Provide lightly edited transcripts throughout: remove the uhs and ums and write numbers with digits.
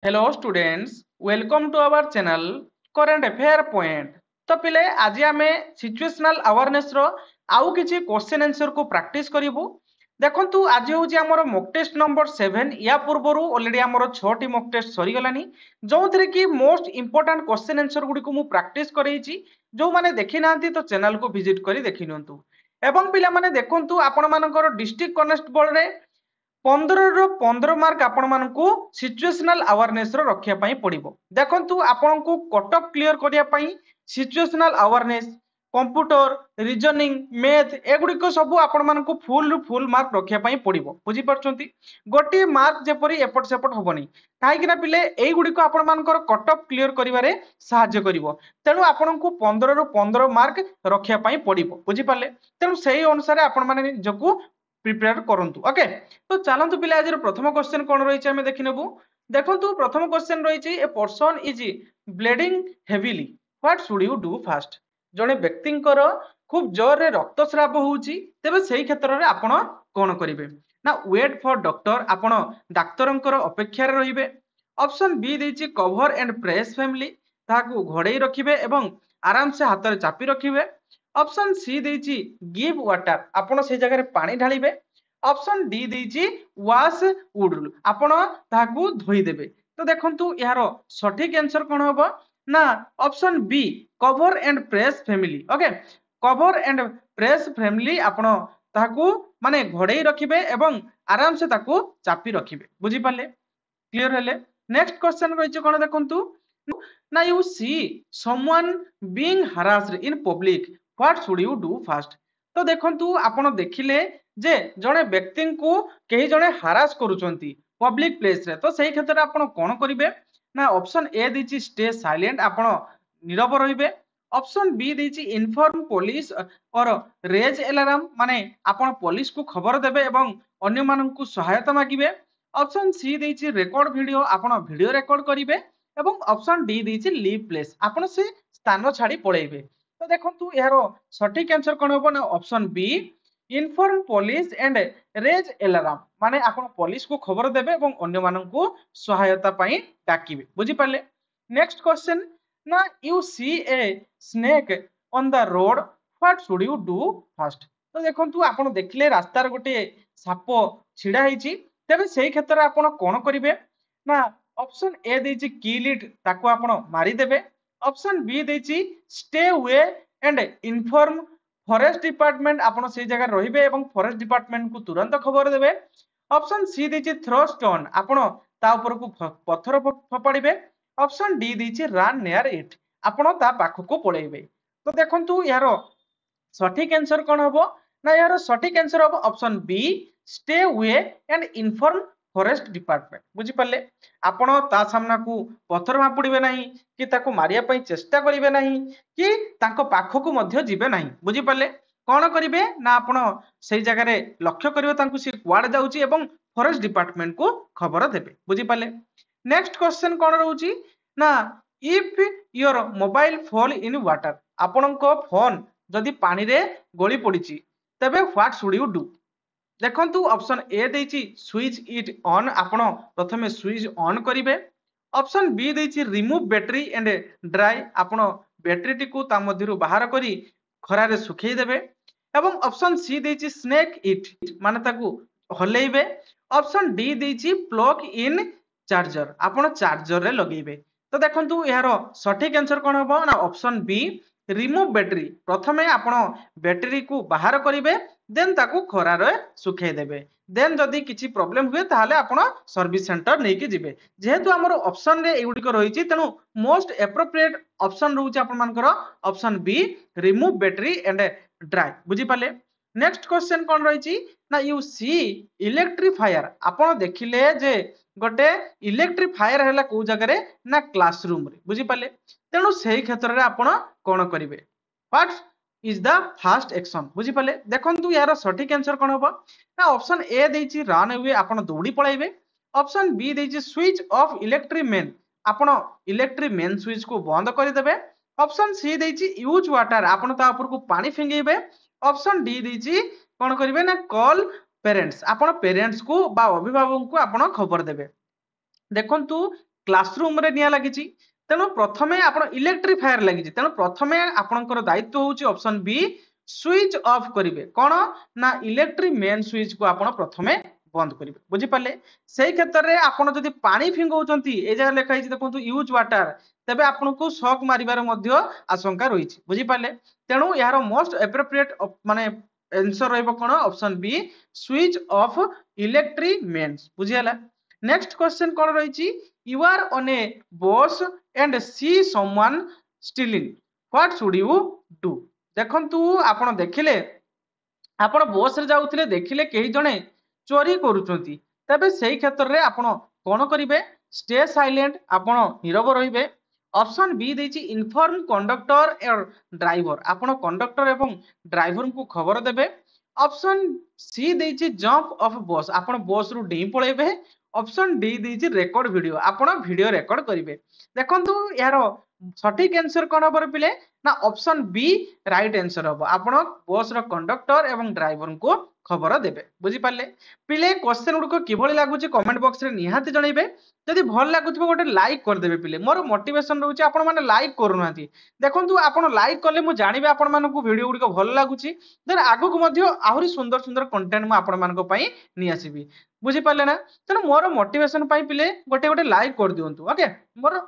Hello students, welcome to our channel current affair point. तो पिले आज आम सिचुएशनल अवेयरनेस रो आउ किछि क्वेश्चन आंसर को प्रैक्टिस करिवु। देखंतु आज होउची हमर मॉक टेस्ट नंबर 7। या पूर्वरु ऑलरेडी हमर 6टी मॉक टेस्ट सरी गलानी, जोंथरे कि मोस्ट इंपोर्टेंट क्वेश्चन आंसर गुडी को मु प्रैक्टिस करैछि। जो माने देखि नांती तो चैनल को विजिट करी देखि नियंतु। एवं पिला माने देखंतु आपण मानकर डिस्ट्रिक्ट कॉन्स्टेबल रे 15 ରୁ 15 मार्क आपण मानकू सिचुएशनल अवेयरनेस रो रखिया पई पड़िबो। देखंतु आपनकू कटअप क्लियर करिया पई situational awareness, computer, reasoning, math एगुडी को सब आपण मानकू फुल मार्क रखिया पई पड़िबो। बुझी परछंती? गोटी मार्क जेपरी एपट सेपट होबनी, काहे कि ना पिले एई गुडी को आपण मानकर कटअप क्लियर करिवारे सहाय्य करिवो। तेनु आपनकू 15 ରୁ 15 मार्क रखिया पई पड़िबो। बुझी पाले? तेनु सेही अनुसार आपण माने जकू प्रिपेयर करंतु। ओके, तो चलंतु पिले आज प्रथम क्वेश्चन कोन रहिछि हमें देखि नेबु। देखंतु प्रथम क्वेश्चन रहिछि a person is bleeding heavily, what should you do fast. जने व्यक्तिंकर खूब जोर रे रक्तस्राव होउछि, तेबे सेही क्षेत्र रे आपण कोन करिवे ना वेट फॉर डॉक्टर, आपण डाक्तरंकर अपेक्षा रे रहिबे। ऑप्शन बी देछि कवर एंड प्रेस फैमिली, ताकू घोड़ेई रखिबे एवं आराम से हाथ रे चापी रखिबे। ऑप्शन सी देछि गिव वाटर, आपण से जगह रे पानी ढालिबे। ऑप्शन डी देछि वाश वुड, आपण ताकू धोई देबे। तो देखंतु यार सठिक आंसर कोन होबो ना option B cover and press family. Okay, cover and press family आपण ताकू माने घोड़ेई रखिबे एवं आराम से ताकू चापी रखिबे। बुझी पाले? क्लियर हेले? नेक्स्ट क्वेश्चन रहिछ कोन देखंतु ना you see someone being harassed in public, what should you do fast. तो देखंतु आपण देखिले जे जणे व्यक्ति को कहीं जणे हारास करूचंती पब्लिक प्लेस रे, तो सही क्षेत्र आपण कोन करिवे ना ऑप्शन ए दिछि स्टे साइलेंट, आपण नीरव रहिबे। ऑप्शन बी दिछि इन्फॉर्म पुलिस और रेज अलार्म, माने आपण पुलिस को खबर देबे एवं अन्य माननकु सहायता मागिबे। ऑप्शन सी दिछि रेकॉर्ड वीडियो, आपण वीडियो रेकॉर्ड करिवे। एवं ऑप्शन डी दिछि लीव प्लेस, आपण से स्थान छाड़ी पळेइबे। तो देखंतु यारो सठिक आंसर कोन होबो ना option B inform police and raise alarm, माने आपण पुलिस को खबर देबे एवं अन्य माननकु सहायता पई डाकिबे। बुझी पाले? नेक्स्ट क्वेश्चन ना you see a snake on the road, what should you do first. तो देखंतु आपण देखले रास्तार गोटे साप छिड़ा हिची, तेबे सेही क्षेत्र रे आपण कोन करिवे ना ऑप्शन ए देछि किल इट, ताको आपण मारी देबे। ऑप्शन बी देछि stay away and inform forest department, आपण से जगह रहिबे एवं फॉरेस्ट डिपार्टमेंट को तुरंत खबर देबे। ऑप्शन सी देछि थ्रो स्टोन, आपण ता ऊपर को पत्थर फपाड़िबे। ऑप्शन डी देछि रन नियर इट, आपण ता पाखो को पळेइबे। तो देखंतु यारो सठिक आंसर कोन होबो ना यारो सठिक आंसर होबो option be stay away and inform forest department. बुझी पाले? आपण ता सामना को पत्थर मापुड़िबे नाही कि ताको मारिया पई चेष्टा करिवे नाही कि ताको पाखो को मध्य जिबे नाही। बुझी पाले? कोन करिवे ना आपण सेही जगह रे लक्ष्य करिवे तांको से कुआड जाउची एवं फॉरेस्ट डिपार्टमेंट को खबर देबे। बुझी पाले? नेक्स्ट क्वेश्चन कोन रहउची ना if your mobile fall in water, आपणको फोन जदि पानी रे गली पड़िची, तबे व्हाट शुड यू डू। देखंतु ऑप्शन ए देछि स्विच इट ऑन, आपण प्रथमे स्विच ऑन करिवे। ऑप्शन बी देछि रिमूव बैटरी एंड ड्राई, आपण बैटरी टी को ता मध्यरु बाहर करी खरा रे सुखै देबे। एवं ऑप्शन सी देछि स्नेक इट, माने ताकू हलेइबे। ऑप्शन डी देछि प्लग इन चार्जर, आपण चार्जर रे लगेइबे। तो देखंतु यारो सठिक आंसर कोन होबो ना ऑप्शन बी रिमूव बैटरी, प्रथमे आपण बैटरी को बाहर करिवे देन ताकू खरा रे सुखै देबे। देन जदि किछि प्रॉब्लम हुए ताहाले आपण सर्विस सेंटर नै कि जिवे। जेहेतु हमर ऑप्शन रे एगुडी को रहिछि, तेनु मोस्ट एप्रोप्रिएट ऑप्शन रहउछि आपण मानकर option be remove battery and dry. बुझी पाले? नेक्स्ट क्वेश्चन कोन रहिछि ना यू सी इलेक्ट्रिफायर, आपण देखिले जे गोटे इलेक्ट्रिफायर हैला को जगह रे ना क्लासरूम रे। बुझी पाले? तेनु सेही क्षेत्र रे आपण कोन करिवे what is the fast action. बुझी पाले? देखंतु यार सठिक आंसर कोन होबो ना ऑप्शन ए देछि रन अवे, आपण दौड़ी पळाइबे। ऑप्शन बी देछि स्विच ऑफ इलेक्ट्रिक मेन, आपण इलेक्ट्रिक मेन स्विच को बंद कर देबे। ऑप्शन सी देछि यूज वाटर, आपण ता ऊपर को पानी फिंगेबे। ऑप्शन डी देछि कोन करिवे ना कॉल पेरेंट्स, आपण पेरेंट्स को बा अभिभावक को आपण खबर देबे। देखंतु क्लासरूम रे निया लागिची तेणु प्रथमे आपण इलेक्ट्रिफायर लागिची तेणु प्रथमे आपणकर दायित्व होची ऑप्शन बी स्विच ऑफ करिवे कोन ना इलेक्ट्रिक मेन स्विच को आपण प्रथमे बंद करिवे बुझी पाले सेही क्षेत्र रे आपण जदी पानी फिंगौचंती ए जगह लिखा हिची देखंतु यूज वाटर तबे आपनको शॉक मारिबार मध्य आशंका रहिची बुझी पाले तेणु यार मोस्ट एप्रोप्रिएट माने आंसर रहइबो कोन option B switch off electric mains बुझियाला नेक्स्ट क्वेश्चन कोन रहिची you are on a bus and see someone stealing what should you do देखंतु आपण देखिले आपण बस रे जाउथिले देखिले केही जणे चोरी करूचंती तबे सेही क्षेत्र रे आपण कोन करिवे स्टे साइलेंट आपण नीरव रहिबे ऑप्शन बी देछि इन्फॉर्म कंडक्टर और ड्राइवर आपण कंडक्टर एवं ड्राइवर को खबर देबे ऑप्शन सी देछि जंप ऑफ बस आपण बस रु डेई पळेबे ऑप्शन डी देछि रेकॉर्ड वीडियो आपण वीडियो रेकॉर्ड करिवे देखंतु यार सठिक आंसर कोन हबर पिले ना ऑप्शन बी राइट आंसर हबो आपण बस रो कंडक्टर एवं ड्राइवर को खबर देबे बुझी पाले पिले क्वेश्चन गुडको किभଳି लागुची कमेंट बॉक्स रे निहाती जणैबे जदि भल लागुथिबो गोटे लाइक कर देबे पिले मोर मोटिवेशन रहउची आपण माने लाइक करू नांती देखंतु आपण लाइक करले मु जानिबे आपण मानको वीडियो गुडको भल लागुची देन आगु को मध्य आहुरी सुंदर सुंदर कंटेंट मु आपण मानको पई नि आसीबी बुझी पाले ना तेन मोर मोटिवेशन पई पिले गोटे गोटे लाइक कर दियंतु ओके मोर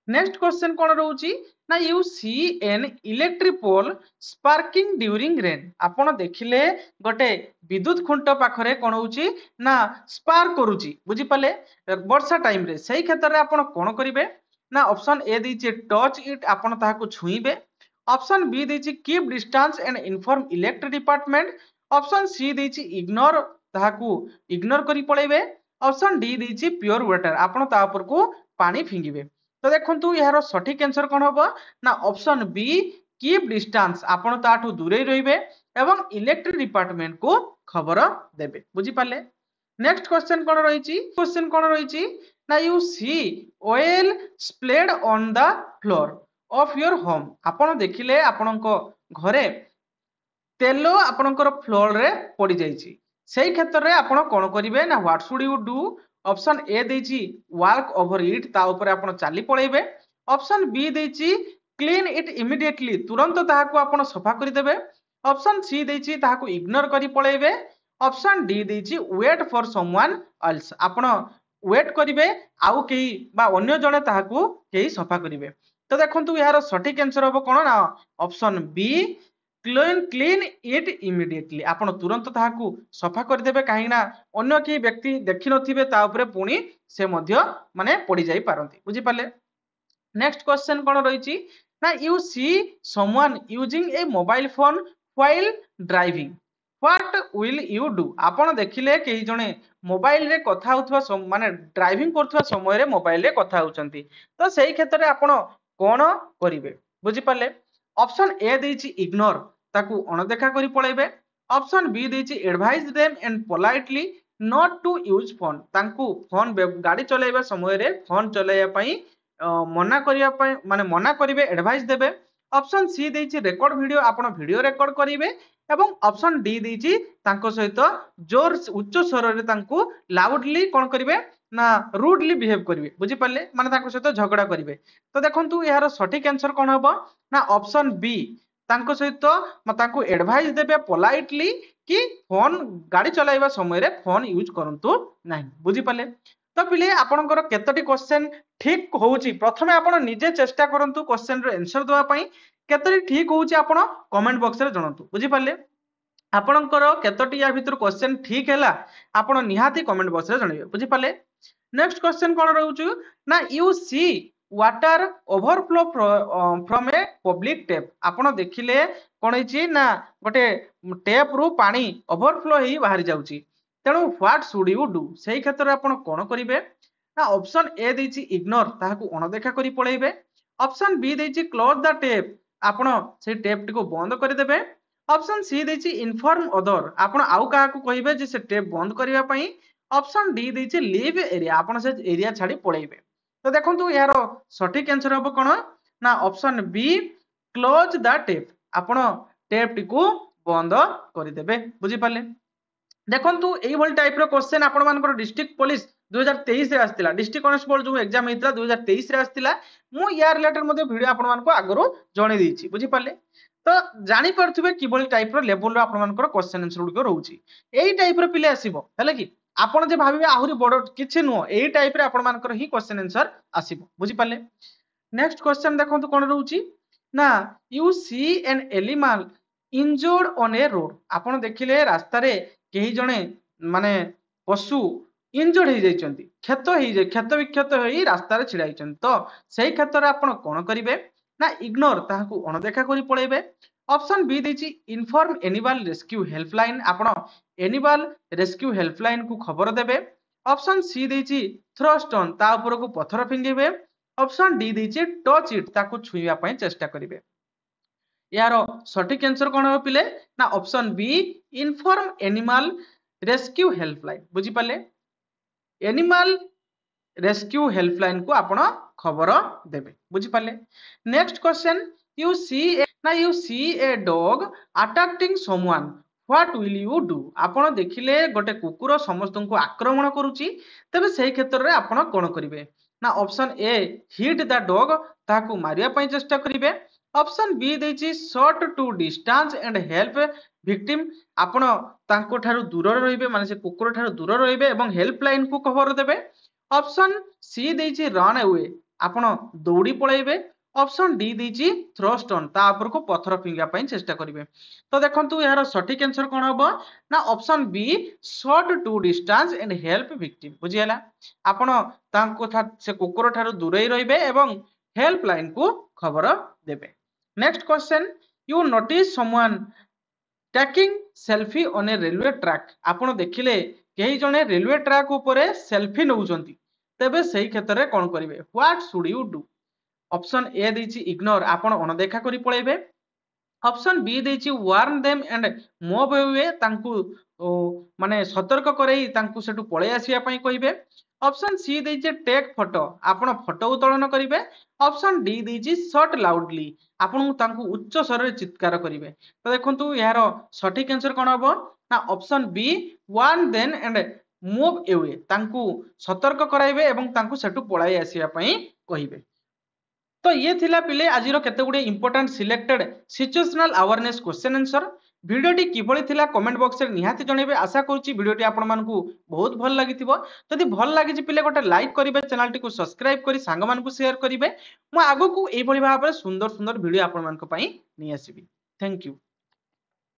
नेक्स्ट क्वेश्चन कोन रहउची ना you see an electric pole sparking during rain आपण देखिले गोटे विद्युत खुंट पाखरे कोन होउची ना स्पार्क करूची बुझी पाले वर्षा टाइम रे सेही क्षेत्र रे आपण कोन करिवे ना ऑप्शन ए दैछि टच इट आपण ताहाको छुईबे ऑप्शन बी दैछि keep distance and inform electric department option C दैछि इग्नोर ताहाको इग्नोर करी पळेबे ऑप्शन डी दैछि प्योर वाटर आपण ता ऊपर को पानी फिंगिबे तो देखंतु यार सठिक आंसर कोन होबो ना ऑप्शन बी कीप डिस्टेंस आपण ताठू दूरे रहिबे एवं इलेक्ट्रिक डिपार्टमेंट को खबर देबे बुझी पाले नेक्स्ट क्वेश्चन कोन रहिची ना you see oil spilled on the floor of your home आपण देखिले आपणको घरे तेलो आपणकर फ्लोर रे पड़ी जाईची सेही क्षेत्र रे आपण कोन करिवे ना what should you do option A देछि वॉक ओवर इट ता ऊपर आपण चाली पळेबे ऑप्शन बी देछि क्लीन इट इमीडिएटली तुरंत ताहाको आपण सफा करि देबे ऑप्शन सी देछि ताहाको इग्नोर करि पळेबे ऑप्शन डी देछि वेट फॉर समवन एल्स आपण वेट करिवे आउ केही बा अन्य जणे ताहाको केही सफा करिवे तो देखंतु यार सठिक आंसर होबो कोन ना option B clean it immediately आपण तुरंत ताहाकू सफा कर देबे काहे ना अन्य की व्यक्ति देखि नथिबे ता ऊपर पुनी से मध्य माने पड़ी जाई पारंती बुझी पाले नेक्स्ट क्वेश्चन कोन रहिची ना you see someone using A mobile phone while driving what will you do आपण देखिले केही जणे मोबाइल रे कथा होथवा माने ड्राइविंग करथवा समय रे मोबाइल रे कथा होचंती तो सेही क्षेत्र रे आपण कोन करिवे बुझी पाले ऑप्शन ए देछि इग्नोर ताकू अणदेखा करी पळेबे ऑप्शन बी देछि advise them and politely not to use phone तांकू फोन गाड़ी चलाइबा समय रे फोन चलाइया पई मना करिया पई माने मना करिवे एडवाइस देबे ऑप्शन सी देछि रेकॉर्ड वीडियो आपण वीडियो रेकॉर्ड करिवे एवं ऑप्शन डी देछि तांको सहित जोर उच्च स्वर रे तांकू लाउडली कोन करिवे ना रूडली बिहेव करिवे बुझी पाले माने तांको सहित झगड़ा करिवे तो देखंतु यार सठिक आंसर कोन हबो ना ऑप्शन बी तांको सहित तांको एडवाइस देबे पोलाइटली कि फोन गाड़ी चलाइबा समय रे फोन यूज करंतु नाही बुझी पाले तो पिले आपनकर केतोटी क्वेश्चन ठीक होउची प्रथमे आपण निजे चेष्टा करंतु क्वेश्चन रे आंसर देबा पई केतोटी ठीक होउची आपण कमेंट बॉक्स रे जणंतु बुझी पाले आपनकर केतोटी या भितर क्वेश्चन ठीक हैला आपण निहाती कमेंट बॉक्स रे जणिबे बुझी पाले नेक्स्ट क्वेश्चन कोन रहउछु ना you see water overflow from a public tap आपण देखिले कोन हिची ना गोटे टैप रु पानी ओवरफ्लो ही बाहरी जाउची तेणु व्हाट शुड यू डू सेही क्षेत्र आपण कोन करिवे ना ऑप्शन ए देछि इग्नोर ताहाकू अणदेखा करी पळेबे ऑप्शन बी देछि क्लोज द टैप आपण से टैप टिको बंद करि देबे ऑप्शन सी देछि इन्फॉर्म अदर आपण आउ काहाकू कहिबे जे से टैप बंद करिया पई ऑप्शन डी देछि लीव एरिया आपण से एरिया छाडी पळेबे तो देखंतु यार सठिक आंसर हबो कोन ना option be close the tap आपण टैप टिको बंद करि देबे बुझी पाले देखंतु एई भल टाइप रो क्वेश्चन आपण मानकर डिस्ट्रिक्ट पुलिस 2023 रे आस्तिला डिस्ट्रिक्ट कांस्टेबल जो एग्जाम हेतला 2023 रे आस्तिला मु या रिलेटेड मध्ये वीडियो आपण मानको आगरो जणे देछि बुझी पाले तो जानि परथुबे किबोली टाइप रो लेवल रो आपण मानकर क्वेश्चन आंसर गुडको रहउछि एई टाइप रो पिले आसीबो हैला कि आपण जे भाबिबे आहुरी बड़ किछि नुओ एई टाइप रे आपण मानकर ही क्वेश्चन आंसर आसीबो बुझी पाले नेक्स्ट क्वेश्चन देखंतु कोन रहउछि ना you see an animal injured on a road आपण देखिले रास्ता रे केही जणे माने पशु इंजर्ड हो जाइछन्ती क्षत विक्षत होई रास्ता रे छिड़ा हिचन्ती तो सेही क्षेत्र रे आपण कोन करिवे ना इग्नोर ताहाकू अणदेखा करी पळेबे ऑप्शन बी देछि इन्फॉर्म एनिमल रेस्क्यू हेल्पलाइन आपण एनिमल रेस्क्यू हेल्पलाइन को खबर देबे ऑप्शन सी देछि थ्रो स्टोन ता ऊपर को पत्थर फिंगेबे ऑप्शन डी देछि टच इट ताकू छुइया पई चेष्टा करिवे यार सठिक आंसर कोन हो पिले ना option B inform animal rescue helpline बुझी पाले एनिमल रेस्क्यू हेल्पलाइन को आपण खबर देबे बुझी पाले next question you see a dog attacking someone what will you do आपण देखिले गोटे कुकुर समस्त को आक्रमण करूची तबे सही क्षेत्र रे आपण कोन करिवे ना option A hit the dog ताकू मारिया पई चेष्टा करिवे ऑप्शन बी देछि shout to distance and help victim आपण तांको ठारू दूर रहिबे माने से कुकुर ठारू दूर रहिबे एवं हेल्पलाइन को खबर देबे ऑप्शन सी देछि रन अवे आपण दौड़ी पळेबे ऑप्शन डी देछि थ्रो स्टोन ता ऊपर को पत्थर फिंगा पई चेष्टा करिवे तो देखंतु यार सठिक आंसर कोन हबो ना option B shout to distance and help victim बुझियला आपण तांको से कुकुर ठारू दूरई रहिबे एवं हेल्पलाइन को खबर देबे next question you notice someone taking selfie on a railway track आपण देखिले केही जणे रेलवे ट्रैक ऊपर सेल्फी नउचंती तबे सही क्षेत्र रे कोन करिवे what should you do option A देछि इग्नोर आपण अनदेखा करी पळेबे ऑप्शन बी देछि warn them and move away तांकू माने सतर्क करई तांकू सेटु पळे आसिया पई कहिबे ऑप्शन सी देछि टेक फोटो आपण फोटो उत्तोलन करिवे ऑप्शन डी देछि शॉट लाउडली आपण तांकू उच्च स्वर रे चित्कार करिवे तो देखंतु यार सठिक आंसर कोन हबो ना option B warn then and move away तांकू सतर्क कराइबे एवं तांकू सेटु पळाई आसिया पई कहिबे तो ये थिला पिले आज केते गुडे important selected situational awareness question answer वीडियोटी किभली थिला कमेंट बॉक्स रे निहाती जणेबे आशा करूची वीडियोटी आपण मानकू बहुत भल लागिथिबो जदि भल लागिछि पिले गोटे लाइक करिवे चैनल टी को सब्सक्राइब करी सांग मानकू शेयर करिवे मु आगो को एई भली भाबरे सुंदर सुंदर वीडियो आपण मानक पई नि आसीबी थैंक यू।